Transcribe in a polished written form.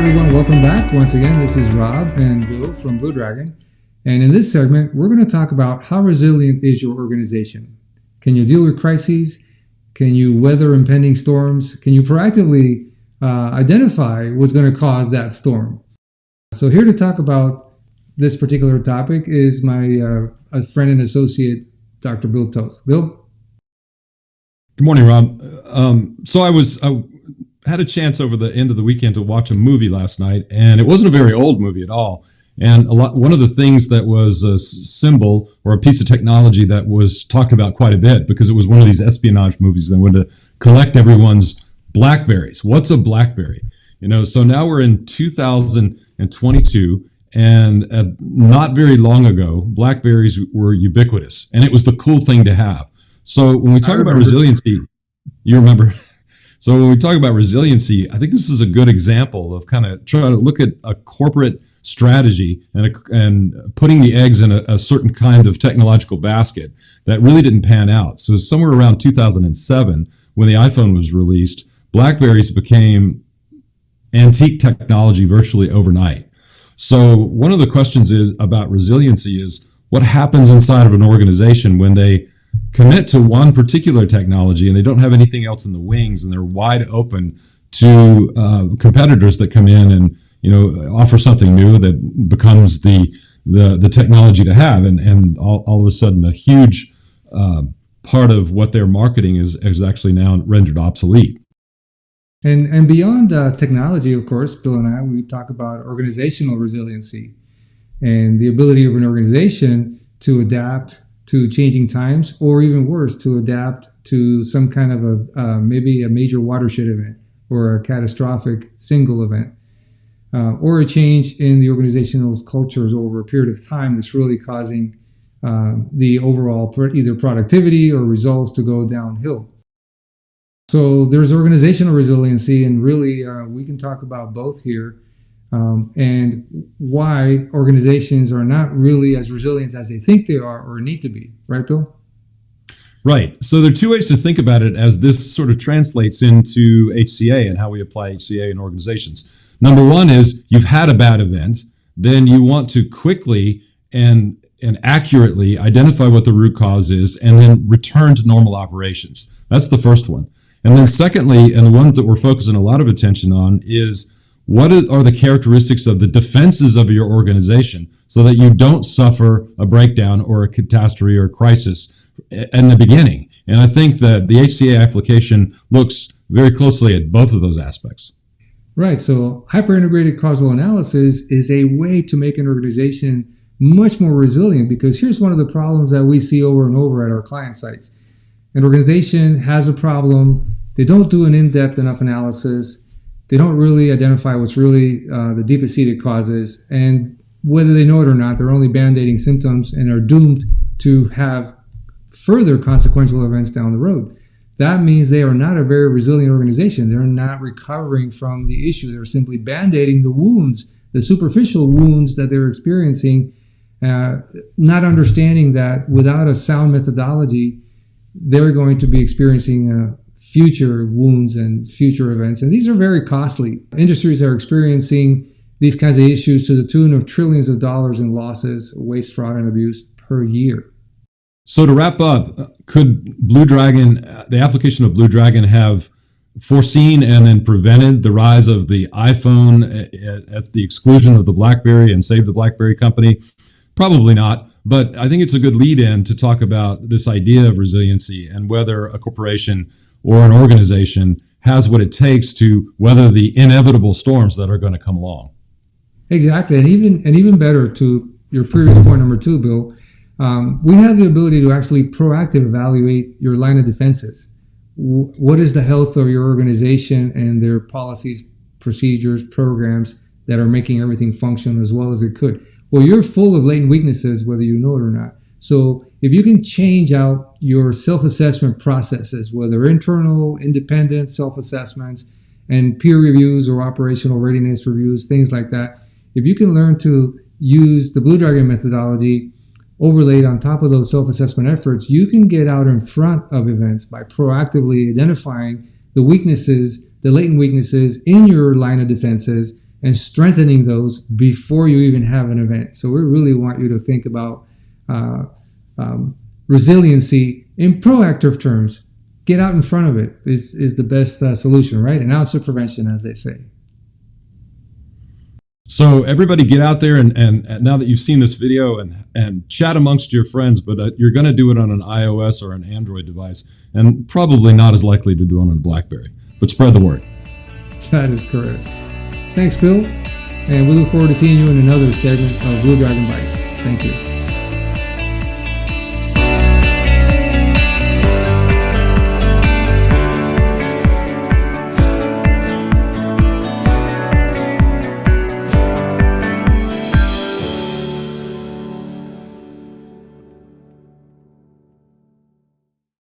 everyone, welcome back. Once again, this is Rob and Bill from Blue Dragon. And in this segment, we're going to talk about how resilient is your organization. Can you deal with crises? Can you weather impending storms? Can you proactively identify what's going to cause that storm? So here to talk about this particular topic is my a friend and associate, Dr. Bill Toth. Bill? Good morning, Rob. I had a chance over the end of the weekend to watch a movie last night, and it wasn't a very old movie at all. And one of the things that was a symbol or a piece of technology that was talked about quite a bit, because it was one of these espionage movies that wanted to collect everyone's BlackBerries. What's a BlackBerry? So now we're in 2022, and not very long ago, BlackBerries were ubiquitous, and it was the cool thing to have. So when we talk about resiliency, you remember? So when we talk about resiliency, I think this is a good example of kind of trying to look at a corporate strategy and putting the eggs in a certain kind of technological basket that really didn't pan out. So somewhere around 2007, when the iPhone was released, BlackBerries became antique technology virtually overnight. So one of the questions is about resiliency is what happens inside of an organization when they commit to one particular technology and they don't have anything else in the wings, and they're wide open to competitors that come in and offer something new that becomes the technology to have, and all of a sudden a huge part of what they're marketing is actually now rendered obsolete. And beyond technology, of course, Bill and I, we talk about organizational resiliency and the ability of an organization to adapt to changing times, or even worse, to adapt to some kind of maybe a major watershed event or a catastrophic single event, or a change in the organization's cultures over a period of time that's really causing the overall either productivity or results to go downhill. So there's organizational resiliency, and really we can talk about both here, and why organizations are not really as resilient as they think they are or need to be. Right, Bill? Right. So there are two ways to think about it as this sort of translates into HCA and how we apply HCA in organizations. Number one is you've had a bad event, then you want to quickly and accurately identify what the root cause is, and then return to normal operations. That's the first one. And then secondly, and the one that we're focusing a lot of attention on, is what are the characteristics of the defenses of your organization so that you don't suffer a breakdown or a catastrophe or a crisis in the beginning. And I think that the HCA application looks very closely at both of those aspects. Right. So hyper-integrated causal analysis is a way to make an organization much more resilient, because here's one of the problems that we see over and over at our client sites. An organization has a problem. They don't do an in-depth enough analysis. They don't really identify what's really the deepest seated causes. And whether they know it or not, they're only band-aiding symptoms and are doomed to have further consequential events down the road. That means they are not a very resilient organization. They're not recovering from the issue. They're simply band-aiding the wounds, the superficial wounds that they're experiencing, not understanding that without a sound methodology, they're going to be experiencing future wounds and future events. And these are very costly. Industries are experiencing these kinds of issues to the tune of trillions of dollars in losses, waste, fraud, and abuse per year. So to wrap up, could Blue Dragon, the application of Blue Dragon, have foreseen and then prevented the rise of the iPhone at the exclusion of the BlackBerry and saved the BlackBerry company? Probably not. But I think it's a good lead-in to talk about this idea of resiliency and whether a corporation or an organization has what it takes to weather the inevitable storms that are going to come along. Exactly. And even better, to your previous point number two, Bill, we have the ability to actually proactively evaluate your line of defenses. What is the health of your organization and their policies, procedures, programs that are making everything function as well as it could? Well, you're full of latent weaknesses, whether you know it or not. So if you can change out your self-assessment processes, whether internal, independent self-assessments and peer reviews or operational readiness reviews, things like that, if you can learn to use the Blue Dragon methodology overlaid on top of those self-assessment efforts, you can get out in front of events by proactively identifying the weaknesses, the latent weaknesses in your line of defenses, and strengthening those before you even have an event. So we really want you to think about resiliency in proactive terms. Get out in front of it is the best solution, right? An ounce of prevention, as they say. So everybody get out there and now that you've seen this video and chat amongst your friends, but you're going to do it on an iOS or an Android device, and probably not as likely to do it on a BlackBerry, but spread the word. That is correct. Thanks, Bill. And we look forward to seeing you in another segment of Blue Dragon Bites. Thank you.